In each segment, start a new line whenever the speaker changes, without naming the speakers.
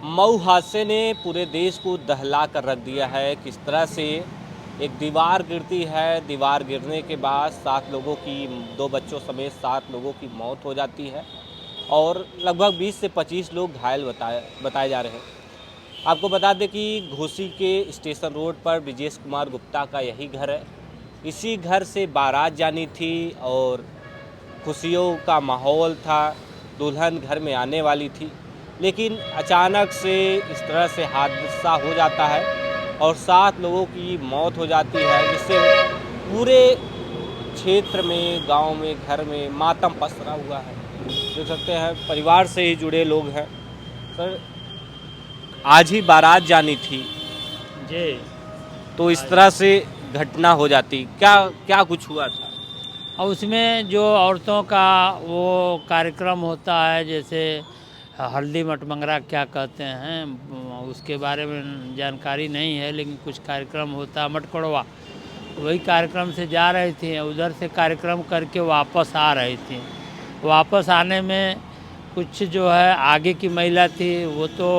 मऊ हादसे ने पूरे देश को दहला कर रख दिया है। किस तरह से एक दीवार गिरती है, दीवार गिरने के बाद 7 लोगों की, 2 बच्चों समेत 7 लोगों की मौत हो जाती है और लगभग 20 से 25 लोग घायल बताए जा रहे हैं। आपको बता दें कि घोसी के स्टेशन रोड पर ब्रिजेश कुमार गुप्ता का यही घर है। इसी घर से बारात जानी थी और खुशियों का माहौल था, दुल्हन घर में आने वाली थी, लेकिन अचानक से इस तरह से हादसा हो जाता है और 7 लोगों की मौत हो जाती है, जिससे पूरे क्षेत्र में, गांव में, घर में मातम पसरा हुआ है। देख सकते हैं परिवार से ही जुड़े लोग हैं। सर, आज ही बारात जानी थी
जी।
तो इस तरह से घटना हो जाती, क्या क्या कुछ हुआ था?
और उसमें जो औरतों का वो कार्यक्रम होता है, जैसे हल्दी मटमंगरा क्या कहते हैं, उसके बारे में जानकारी नहीं है, लेकिन कुछ कार्यक्रम होता है मटकोड़वा, वही कार्यक्रम से जा रही थी। उधर से कार्यक्रम करके वापस आ रही थी। वापस आने में कुछ जो है आगे की महिला थी वो तो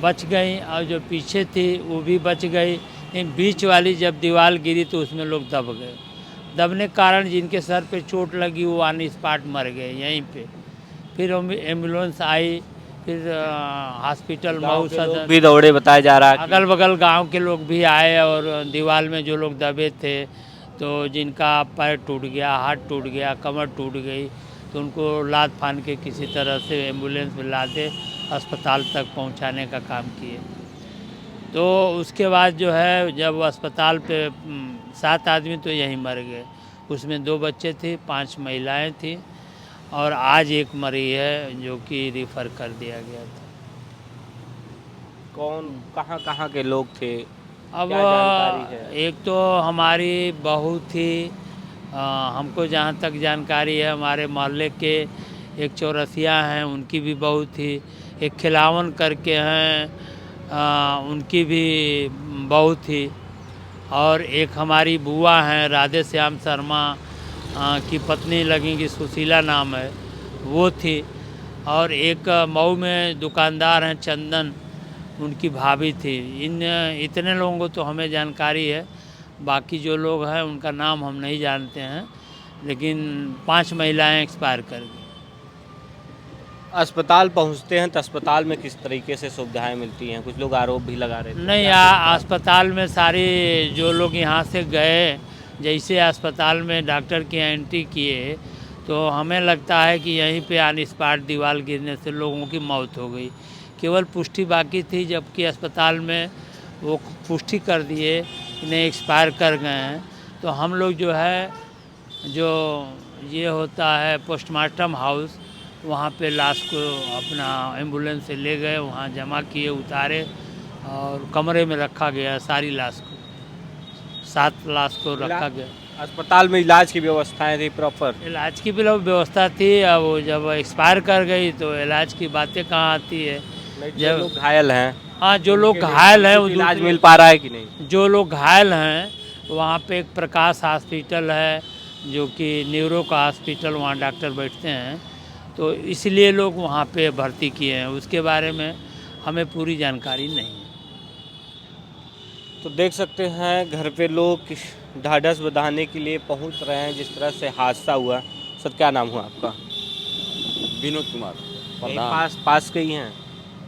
बच गई और जो पीछे थी वो भी बच गई, लेकिन बीच वाली जब दीवार गिरी तो उसमें लोग दब गए। दबने के कारण जिनके सर पे चोट लगी वो ऑन स्पॉट मर गए यहीं पे। फिर एम्बुलेंस आई, फिर हॉस्पिटल मऊ सदर
भी दौड़े बताया जा रहा है।
अगल बगल गांव के लोग भी आए और दीवार में जो लोग दबे थे, तो जिनका पैर टूट गया, हाथ टूट गया, कमर टूट गई, तो उनको लाद फान के किसी तरह से एम्बुलेंस में लादे अस्पताल तक पहुंचाने का काम किए। तो उसके बाद जो है जब अस्पताल पे 7 आदमी तो यहीं मर गए। उसमें 2 बच्चे थे, 5 महिलाएं थी और आज एक मरी है जो कि रिफ़र कर दिया गया था।
कौन, कहाँ के लोग थे?
अब
क्या जानकारी है?
एक तो हमारी बहू थी, हमको जहाँ तक जानकारी है हमारे मोहल्ले के एक चौरसिया हैं, उनकी भी बहू थी। एक खिलावन करके हैं, उनकी भी बहू थी। और एक हमारी बुआ हैं राधे श्याम शर्मा की पत्नी लगेंगी, सुशीला नाम है, वो थी। और एक मऊ में दुकानदार हैं चंदन, उनकी भाभी थी। इतने लोगों को तो हमें जानकारी है, बाकी जो लोग हैं उनका नाम हम नहीं जानते हैं, लेकिन 5 महिलाएं एक्सपायर कर गई।
अस्पताल पहुंचते हैं तो अस्पताल में किस तरीके से सुविधाएं मिलती हैं? कुछ लोग आरोप भी लगा रहे थे।
नहीं, अस्पताल में सारी जो लोग यहाँ से गए, जैसे अस्पताल में डॉक्टर की एंट्री किए तो हमें लगता है कि यहीं पे ऑन स्पॉट दीवार गिरने से लोगों की मौत हो गई। केवल पुष्टि बाकी थी, जबकि अस्पताल में वो पुष्टि कर दिए कि नहीं एक्सपायर कर गए हैं। तो हम लोग जो है, जो ये होता है पोस्टमार्टम हाउस, वहाँ पे लाश को अपना एम्बुलेंस से ले गए, वहाँ जमा किए, उतारे और कमरे में रखा गया सारी लाश को। 7 लाश को रखा गया।
अस्पताल में इलाज की व्यवस्थाएं थी प्रॉपर?
इलाज की भी व्यवस्था थी। अब वो जब एक्सपायर कर गई तो इलाज की बातें कहाँ आती है।
जो लोग घायल हैं,
हाँ, जो लोग घायल हैं वो
इलाज मिल पा रहा है कि नहीं?
जो लोग घायल हैं वहाँ पे एक प्रकाश हॉस्पिटल है, जो कि न्यूरो का हॉस्पिटल, वहाँ डॉक्टर बैठते हैं, तो इसलिए लोग वहाँ पे भर्ती किए हैं। उसके बारे में हमें पूरी जानकारी नहीं है।
तो देख सकते हैं घर पे लोग ढाढ़स बंधाने के लिए पहुंच रहे हैं जिस तरह से हादसा हुआ। सर, क्या नाम हुआ आपका?
विनोद कुमार
यहीं
प्रधान।
पास के ही हैं?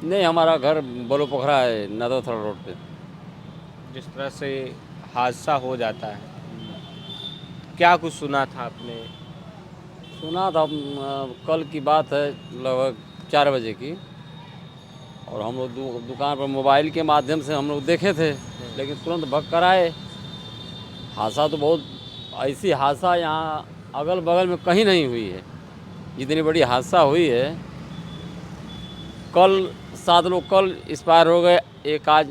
नहीं, हमारा घर बोलो पोखरा है, नदोथरा रोड पे।
जिस तरह से हादसा हो जाता है, क्या कुछ सुना था आपने?
सुना था, कल की बात है, लगभग 4 बजे की। और हम लोग दुकान पर मोबाइल के माध्यम से हम लोग देखे थे, लेकिन तुरंत भग कर आए। हादसा तो बहुत, ऐसी हादसा यहाँ अगल बगल में कहीं नहीं हुई है जितनी बड़ी हादसा हुई है। कल 7 लोग कल एक्सपायर हो गए, एक आज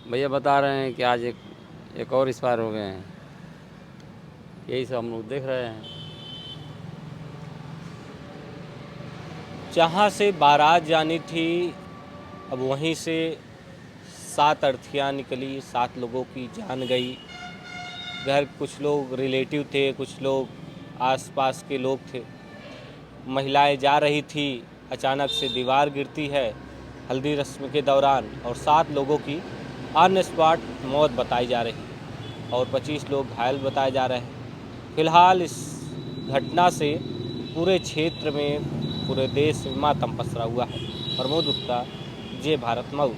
भैया बता रहे हैं कि आज एक और एक्सपायर हो गए हैं। यही सब हम लोग देख रहे हैं।
जहाँ से बारात जानी थी, अब वहीं से 7 अर्थियाँ निकली, 7 लोगों की जान गई। घर कुछ लोग रिलेटिव थे, कुछ लोग आसपास के लोग थे। महिलाएं जा रही थी, अचानक से दीवार गिरती है हल्दी रस्म के दौरान और 7 लोगों की ऑन स्पॉट मौत बताई जा रही है और 25 लोग घायल बताए जा रहे हैं। फिलहाल इस घटना से पूरे क्षेत्र में, पूरे देश में मातम पसरा हुआ है। प्रमोद गुप्ता, जे भारत मऊ।